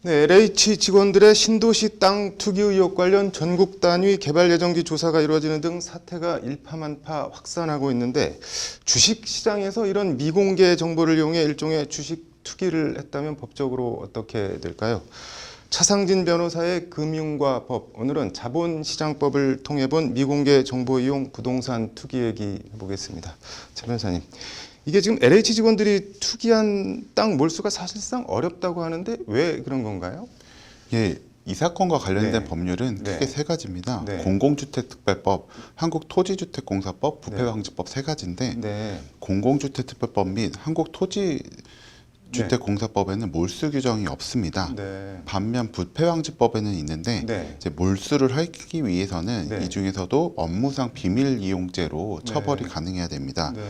네, LH 직원들의 신도시 땅 투기 의혹 관련 전국 단위 개발 예정지 조사가 이루어지는 등 사태가 일파만파 확산하고 있는데 주식 시장에서 이런 미공개 정보를 이용해 일종의 주식 투기를 했다면 법적으로 어떻게 될까요? 차상진 변호사의 금융과 법, 오늘은 자본시장법을 통해 본 미공개 정보 이용 부동산 투기 얘기 해보겠습니다. 차 변호사님. 이게 지금 LH 직원들이 투기한 땅 몰수가 사실상 어렵다고 하는데 왜 그런 건가요? 예, 이 사건과 관련된 네. 법률은 네. 크게 세 가지입니다. 네. 공공주택특별법, 한국토지주택공사법, 부패방지법 세 가지인데 네. 공공주택특별법 및 한국토지주택공사법에는 몰수 규정이 없습니다. 네. 반면 부패방지법에는 있는데 네. 이제 몰수를 하기 위해서는 네. 이 중에서도 업무상 비밀 이용죄로 처벌이 네. 가능해야 됩니다. 네.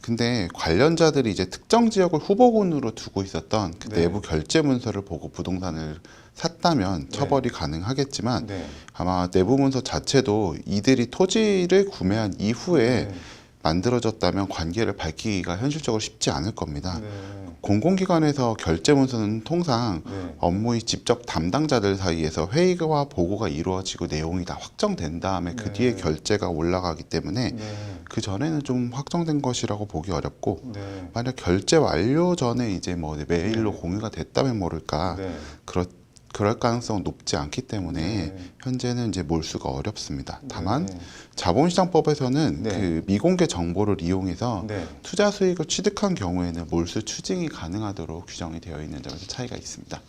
근데 관련자들이 이제 특정 지역을 후보군으로 두고 있었던 그 네. 내부 결제 문서를 보고 부동산을 샀다면 처벌이 가능하겠지만 네. 아마 내부 문서 자체도 이들이 토지를 구매한 이후에 네. 만들어졌다면 관계를 밝히기가 현실적으로 쉽지 않을 겁니다. 네. 공공기관에서 결제 문서는 통상 네. 업무의 직접 담당자들 사이에서 회의와 보고가 이루어지고 내용이 다 확정된 다음에 그 네. 뒤에 결제가 올라가기 때문에 네. 그 전에는 좀 확정된 것이라고 보기 어렵고 네. 만약 결제 완료 전에 이제 뭐 메일로 네. 공유가 됐다면 모를까 네. 그럴 가능성은 높지 않기 때문에 네. 현재는 이제 몰수가 어렵습니다. 다만 네. 자본시장법에서는 네. 그 미공개 정보를 이용해서 네. 투자 수익을 취득한 경우에는 몰수 추징이 가능하도록 규정이 되어 있는 점에서 차이가 있습니다.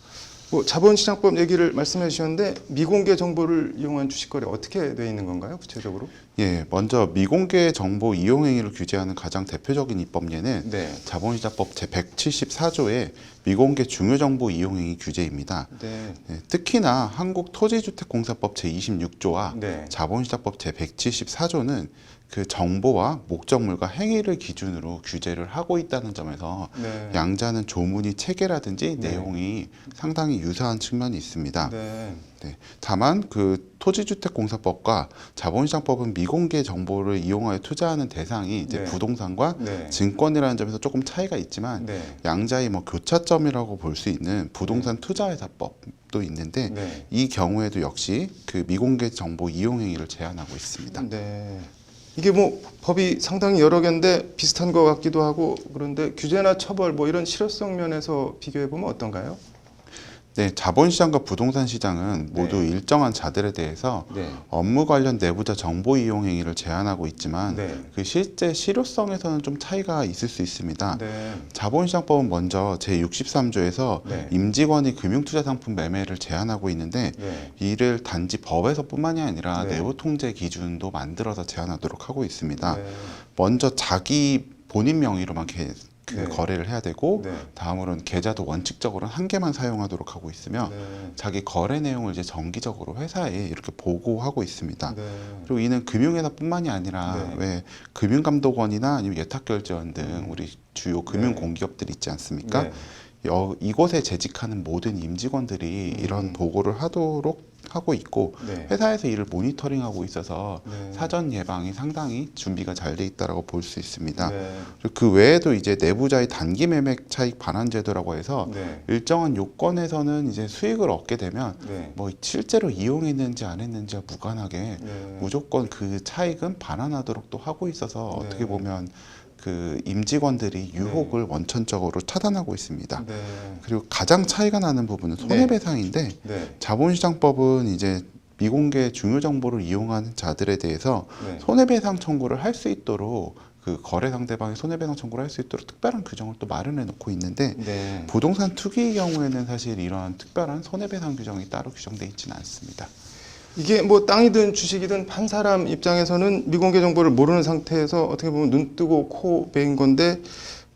뭐 자본시장법 얘기를 말씀해 주셨는데 미공개 정보를 이용한 주식거래 어떻게 돼 있는 건가요? 구체적으로? 예, 먼저 미공개 정보 이용 행위를 규제하는 가장 대표적인 입법례는 네. 자본시장법 제174조의 미공개 중요정보 이용 행위 규제입니다. 네. 네, 특히나 한국토지주택공사법 제26조와 네. 자본시장법 제174조는 그 정보와 목적물과 행위를 기준으로 규제를 하고 있다는 점에서 네. 양자는 조문이 체계라든지 네. 내용이 상당히 유사한 측면이 있습니다. 네. 네, 다만 그 토지주택공사법과 자본시장법은 미공개 정보를 이용하여 투자하는 대상이 이제 네. 부동산과 네. 증권이라는 점에서 조금 차이가 있지만 네. 양자의 뭐 교차점이라고 볼 수 있는 부동산 투자회사법도 있는데 네. 이 경우에도 역시 그 미공개 정보 이용 행위를 제한하고 있습니다. 네. 이게 뭐 법이 상당히 여러 개인데 비슷한 것 같기도 하고 그런데 규제나 처벌 뭐 이런 실효성 면에서 비교해 보면 어떤가요? 네, 자본시장과 부동산 시장은 모두 네. 일정한 자들에 대해서 네. 업무 관련 내부자 정보 이용 행위를 제한하고 있지만 네. 그 실제 실효성에서는 좀 차이가 있을 수 있습니다. 네. 자본시장법은 먼저 제63조에서 네. 임직원이 금융투자상품 매매를 제한하고 있는데 네. 이를 단지 법에서뿐만이 아니라 네. 내부 통제 기준도 만들어서 제한하도록 하고 있습니다. 네. 먼저 자기 본인 명의로만 그 네. 거래를 해야 되고 네. 다음으로는 계좌도 원칙적으로는 한 개만 사용하도록 하고 있으며 네. 자기 거래 내용을 이제 정기적으로 회사에 이렇게 보고하고 있습니다. 네. 그리고 이는 금융회사뿐만이 아니라 네. 왜 금융감독원이나 아니면 예탁결제원 등 우리 주요 금융공기업들이 있지 않습니까? 네. 이곳에 재직하는 모든 임직원들이 이런 보고를 하도록 하고 있고 네. 회사에서 이를 모니터링하고 있어서 네. 사전 예방이 상당히 준비가 잘 돼 있다라고 볼 수 있습니다. 네. 그리고 그 외에도 이제 내부자의 단기 매매 차익 반환 제도라고 해서 네. 일정한 요건에서는 이제 수익을 얻게 되면 네. 뭐 실제로 이용했는지 안 했는지와 무관하게 네. 무조건 그 차익은 반환하도록 또 하고 있어서 네. 어떻게 보면 그 임직원들이 유혹을 원천적으로 차단하고 있습니다. 네. 그리고 가장 차이가 나는 부분은 손해배상인데 네. 자본시장법은 이제 미공개 중요 정보를 이용하는 자들에 대해서 네. 손해배상 청구를 할 수 있도록 그 거래 상대방이 손해배상 청구를 할 수 있도록 특별한 규정을 또 마련해 놓고 있는데 네. 부동산 투기의 경우에는 사실 이러한 특별한 손해배상 규정이 따로 규정되어 있지는 않습니다. 이게 뭐 땅이든 주식이든 판 사람 입장에서는 미공개 정보를 모르는 상태에서 어떻게 보면 눈 뜨고 코 베인 건데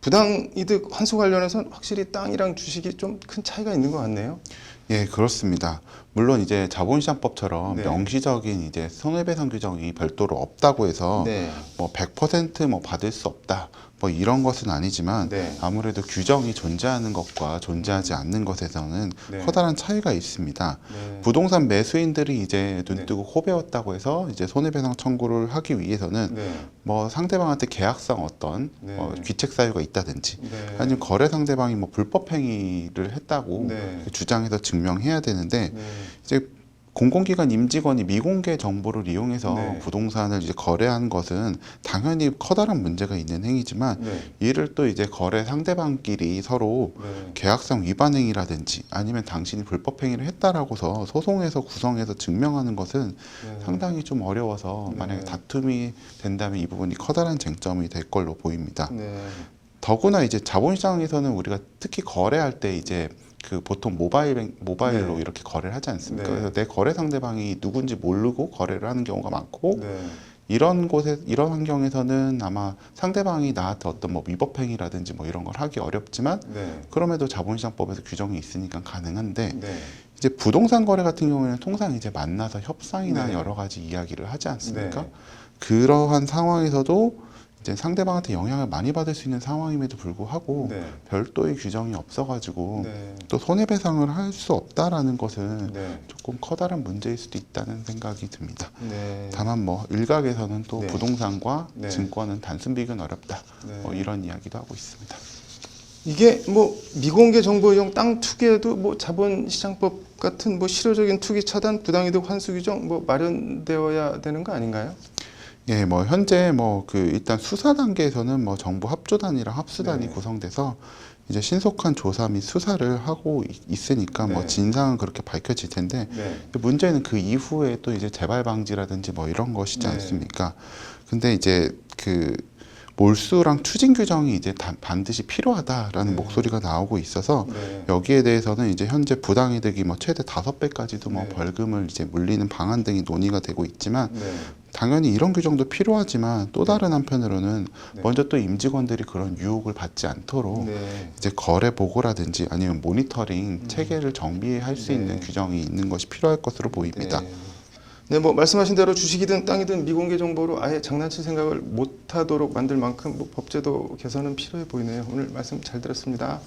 부당 이득 환수 관련해서는 확실히 땅이랑 주식이 좀 큰 차이가 있는 것 같네요. 예, 그렇습니다. 물론 이제 자본시장법처럼 네. 명시적인 이제 손해배상 규정이 별도로 없다고 해서 네. 뭐 100% 받을 수 없다. 뭐 이런 것은 아니지만 네. 아무래도 규정이 존재하는 것과 존재하지 않는 것에서는 네. 커다란 차이가 있습니다. 네. 부동산 매수인들이 이제 눈뜨고 코베었다고 해서 이제 손해배상 청구를 하기 위해서는 네. 뭐 상대방한테 계약상 어떤 네. 귀책 사유가 있다든지 네. 아니면 거래 상대방이 뭐 불법 행위를 했다고 네. 주장해서 증명해야 되는데 네. 이제 공공기관 임직원이 미공개 정보를 이용해서 네. 부동산을 이제 거래한 것은 당연히 커다란 문제가 있는 행위지만 네. 이를 또 이제 거래 상대방끼리 서로 네. 계약상 위반 행위라든지 아니면 당신이 불법 행위를 했다라고서 소송에서 구성해서 증명하는 것은 네. 상당히 좀 어려워서 네. 만약에 다툼이 된다면 이 부분이 커다란 쟁점이 될 걸로 보입니다. 네. 더구나 이제 자본시장에서는 우리가 특히 거래할 때 이제 그 보통 모바일로 네. 이렇게 거래를 하지 않습니까? 네. 그래서 내 거래 상대방이 누군지 모르고 거래를 하는 경우가 많고 네. 이런 환경에서는 아마 상대방이 나한테 어떤 뭐 위법 행위라든지 뭐 이런 걸 하기 어렵지만 네. 그럼에도 자본시장법에서 규정이 있으니까 가능한데 네. 이제 부동산 거래 같은 경우에는 통상 이제 만나서 협상이나 네. 여러 가지 이야기를 하지 않습니까? 네. 그러한 상황에서도 이제 상대방한테 영향을 많이 받을 수 있는 상황임에도 불구하고 네. 별도의 규정이 없어가지고 네. 또 손해배상을 할 수 없다라는 것은 네. 조금 커다란 문제일 수도 있다는 생각이 듭니다. 네. 다만 뭐 일각에서는 또 네. 부동산과 네. 증권은 단순 비교는 어렵다. 네. 뭐 이런 이야기도 하고 있습니다. 이게 뭐 미공개 정보 이용 땅 투기에도 뭐 자본시장법 같은 뭐 실효적인 투기 차단, 부당이득 환수 규정 뭐 마련되어야 되는 거 아닌가요? 예, 뭐 현재 뭐 그 일단 수사 단계에서는 뭐 정부 합조단이랑 합수단이 네. 구성돼서 이제 신속한 조사 및 수사를 하고 있으니까 뭐 네. 진상은 그렇게 밝혀질 텐데 네. 문제는 그 이후에 또 이제 재발 방지라든지 뭐 이런 것이지 네. 않습니까? 근데 이제 그 몰수랑 추진 규정이 이제 반드시 필요하다라는 네. 목소리가 나오고 있어서 네. 여기에 대해서는 이제 현재 부당이득이 뭐 최대 5배까지도 뭐 네. 벌금을 이제 물리는 방안 등이 논의가 되고 있지만 네. 당연히 이런 규정도 필요하지만 또 다른 한편으로는 네. 먼저 또 임직원들이 그런 유혹을 받지 않도록 네. 이제 거래 보고라든지 아니면 모니터링 체계를 정비할 수 네. 있는 규정이 있는 것이 필요할 것으로 보입니다. 네. 네, 뭐 말씀하신 대로 주식이든 땅이든 미공개 정보로 아예 장난칠 생각을 못하도록 만들 만큼 뭐 법제도 개선은 필요해 보이네요. 오늘 말씀 잘 들었습니다.